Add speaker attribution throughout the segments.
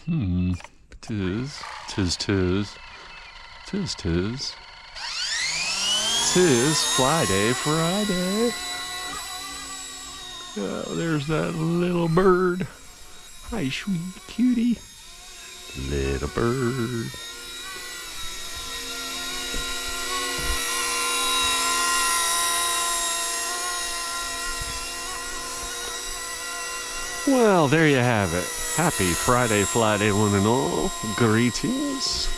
Speaker 1: Tis, tis, tis, tis, tis. Tis Flyday Friday. Oh, there's that little bird. Hi, sweet cutie. Little bird. Well, there you have it. Happy Friday, Flyday, one and all. Greetings.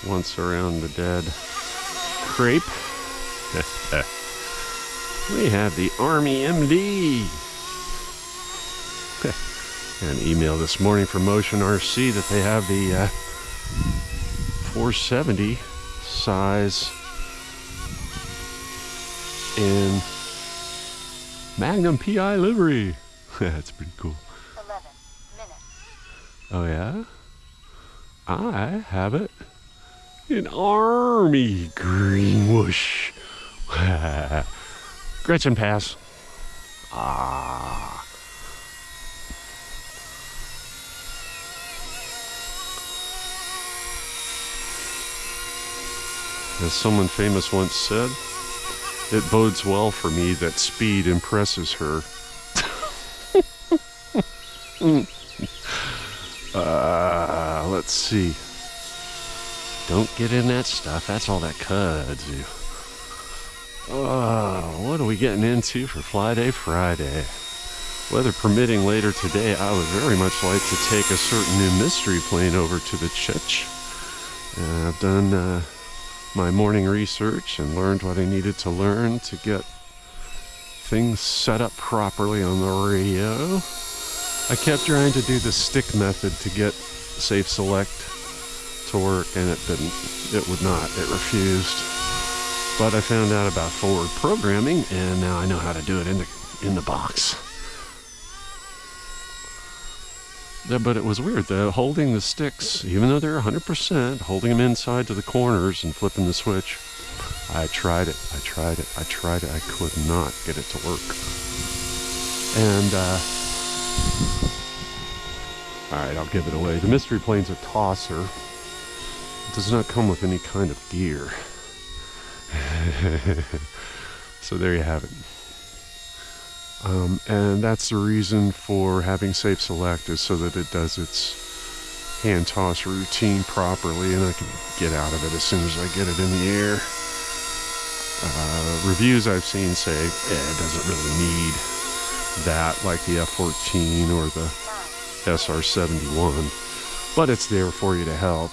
Speaker 1: Once around the dead crepe, we have the Army MD. An email this morning from Motion RC that they have the 470 size in Magnum PI livery. That's pretty cool.
Speaker 2: 11 minutes.
Speaker 1: Oh yeah? I have it in Army green whoosh. Gretchen pass. Ah. As someone famous once said, it bodes well for me that speed impresses her. Let's see. Don't get in that stuff. That's all that kudzu. What are we getting into for Flyday Friday? Weather permitting later today, I would very much like to take a certain new mystery plane over to the church. I've done my morning research and learned what I needed to learn to get things set up properly on the radio. I kept trying to do the stick method to get Safe Select to work, and it would not. It refused. But I found out about forward programming, and now I know how to do it in the box. Yeah, but it was weird, though, holding the sticks, even though they're 100%, holding them inside to the corners and flipping the switch. I tried it. I could not get it to work. And, alright, I'll give it away. The mystery plane's a tosser. It does not come with any kind of gear. So there you have it. And that's the reason for having Safe Select, is so that it does its hand toss routine properly, and I can get out of it as soon as I get it in the air. Reviews I've seen say it doesn't really need that, like the F-14 or the SR-71, but it's there for you to help.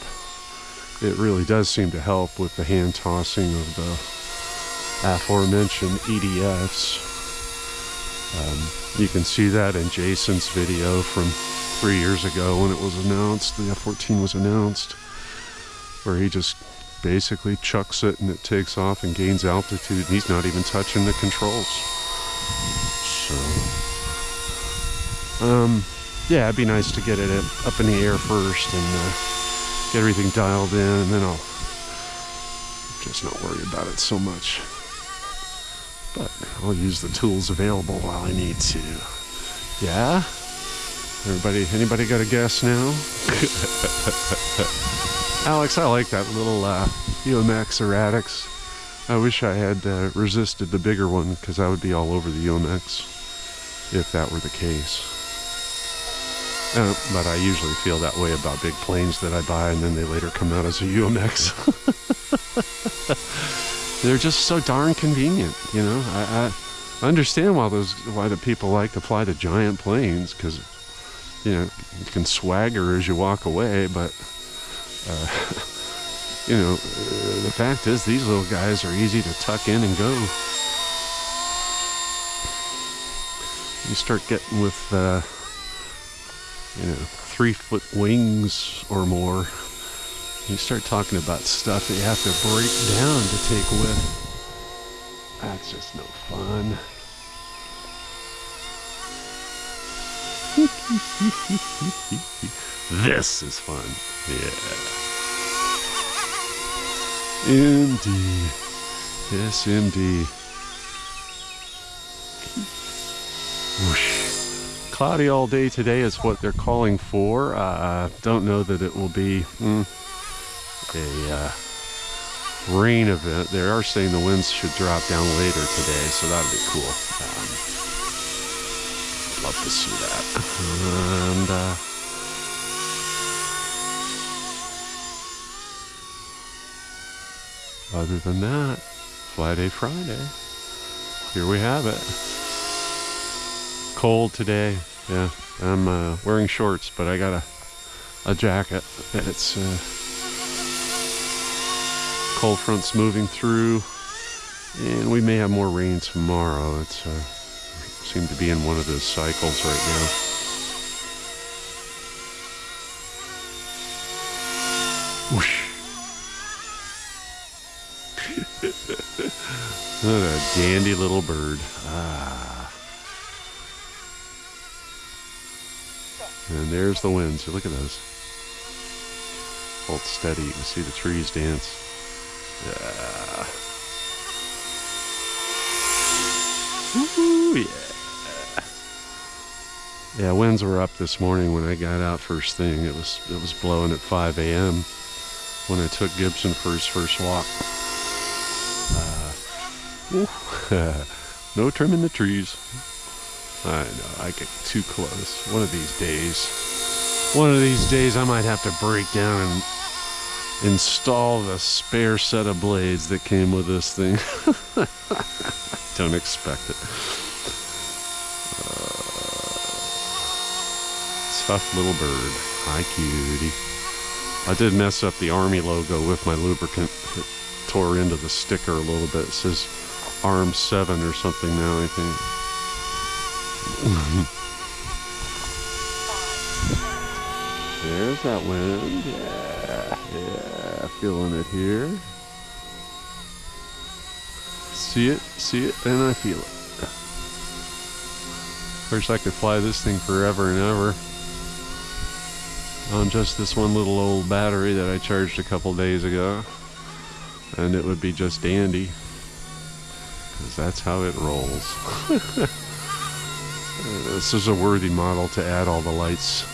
Speaker 1: It really does seem to help with the hand tossing of the aforementioned EDFs. You can see that in Jason's video from 3 years ago when it was announced, the F-14 was announced, where he just basically chucks it and it takes off and gains altitude, and he's not even touching the controls. So, yeah, it'd be nice to get it up in the air first and get everything dialed in, and then I'll just not worry about it so much. But I'll use the tools available while I need to. Yeah? Anybody got a guess now? Alex, I like that little UMX Erratics. I wish I had resisted the bigger one, because I would be all over the UMX if that were the case. But I usually feel that way about big planes that I buy, and then they later come out as a UMX. They're just so darn convenient, you know. I understand why the people like to fly the giant planes, because, you know, you can swagger as you walk away, but you know, the fact is these little guys are easy to tuck in and go. You start getting with you know, 3-foot wings or more, you start talking about stuff that you have to break down to take with. That's just no fun. This is fun. Yeah. MD. Yes, MD. Cloudy all day today is what they're calling for. Don't know that it will be a rain event. They are saying the winds should drop down later today, so that would be cool. Love to see that. And other than that, Flyday Friday. Here we have it. Cold today. Yeah, I'm wearing shorts, but I got a jacket. It's cold fronts moving through, and we may have more rain tomorrow. It's seem to be in one of those cycles right now. Whoosh. What a dandy little bird. And there's the wind. So look at those. Hold steady. You can see the trees dance. Woo, yeah. Yeah, winds were up this morning when I got out first thing. It was blowing at 5 a.m. when I took Gibson for his first walk. No trimming the trees. I know, I get too close. One of these days I might have to break down and install the spare set of blades that came with this thing. Don't expect it. Tough little bird. Hi, cutie. I did mess up the Army logo with my lubricant. It tore into the sticker a little bit. It says Arm 7 or something now, I think. There's that wind. Yeah, feeling it here. See it, and I feel it. Of course, I could fly this thing forever and ever on just this one little old battery that I charged a couple days ago, and it would be just dandy, because that's how it rolls. This is a worthy model to add all the lights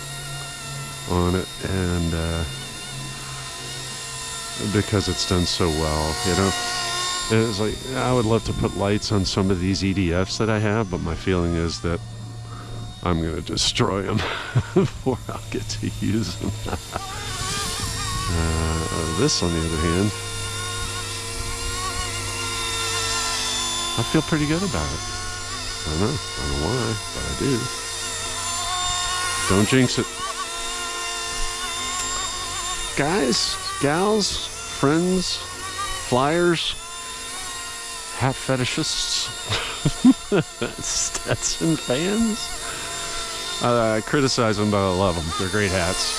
Speaker 1: on it, and because it's done so well, you know. It's like, I would love to put lights on some of these EDFs that I have, but my feeling is that I'm going to destroy them before I'll get to use them. This, on the other hand, I feel pretty good about it. I don't know why, but I do. Don't jinx it. Guys, gals, friends, flyers, hat fetishists, Stetson fans. I criticize them, but I love them. They're great hats.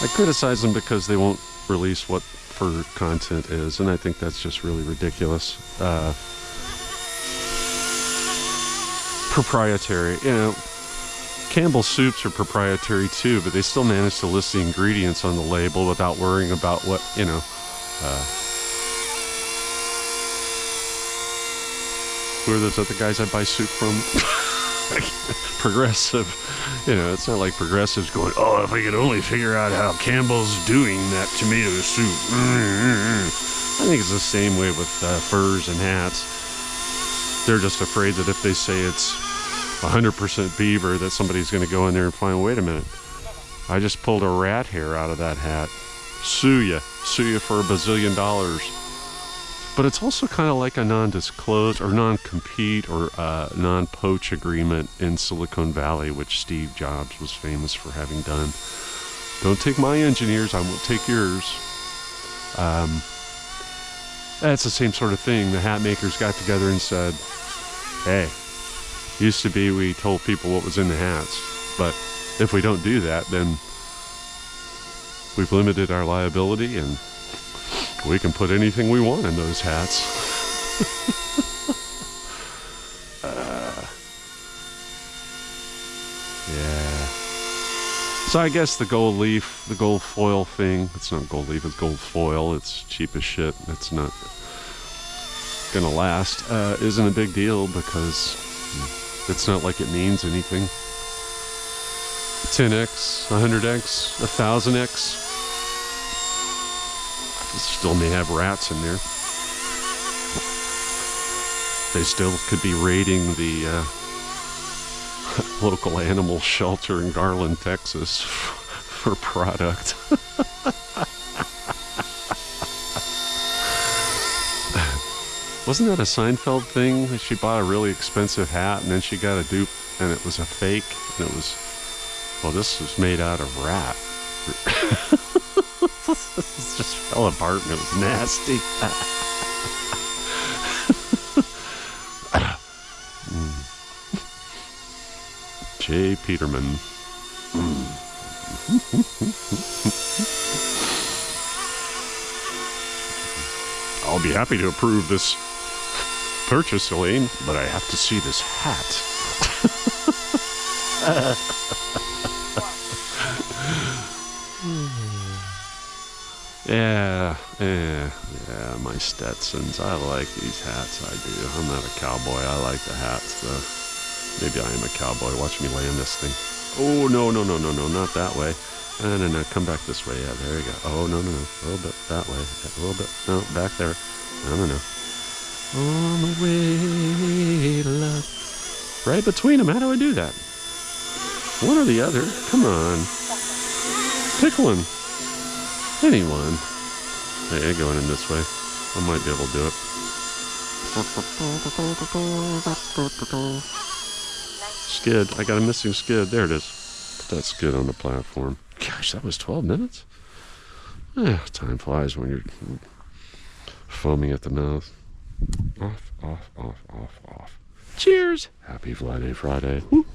Speaker 1: I criticize them because they won't release what fur content is, and I think that's just really ridiculous. Proprietary, you know. Campbell's soups are proprietary too, but they still manage to list the ingredients on the label without worrying about what, you know, who are those other guys I buy soup from? Progressive. You know, it's not like Progressive's going, oh, if I could only figure out how Campbell's doing that tomato soup. I think it's the same way with furs and hats. They're just afraid that if they say it's 100% beaver, that somebody's going to go in there and find, wait a minute, I just pulled a rat hair out of that hat. Sue you for $1 bazillion. But it's also kind of like a non-disclose or non-compete or non-poach agreement in Silicon Valley, which Steve Jobs was famous for having done. Don't take my engineers, I won't take yours. That's the same sort of thing. The hat makers got together and said, hey, used to be we told people what was in the hats, but if we don't do that, then we've limited our liability and we can put anything we want in those hats. Yeah. So I guess the gold leaf, the gold foil thing, it's not gold leaf, it's gold foil, it's cheap as shit, it's not gonna last, isn't a big deal because it's not like it means anything. 10x, 100x, 1000x. Still may have rats in there. They still could be raiding the local animal shelter in Garland, Texas for product. Wasn't that a Seinfeld thing? She bought a really expensive hat and then she got a dupe and it was a fake. And it was, well, this was made out of rat. This just fell apart and it was nasty. J. Peterman. I'll be happy to approve this purchase, Elaine, but I have to see this hat. Yeah, my Stetsons. I like these hats, I do. I'm not a cowboy. I like the hats, though. Maybe I am a cowboy. Watch me land this thing. Oh, no, not that way. No, come back this way. Yeah, there you go. Oh, no. A little bit that way. A little bit. No, back there. No. On the way to love. Right between them. How do I do that? One or the other. Come on. Pick one. Anyone. Hey, going in this way. I might be able to do it. Skid. I got a missing skid. There it is. Put that skid on the platform. Gosh, that was 12 minutes? Time flies when you're foaming at the mouth. Off. Cheers. Happy Flyday Friday. Woo.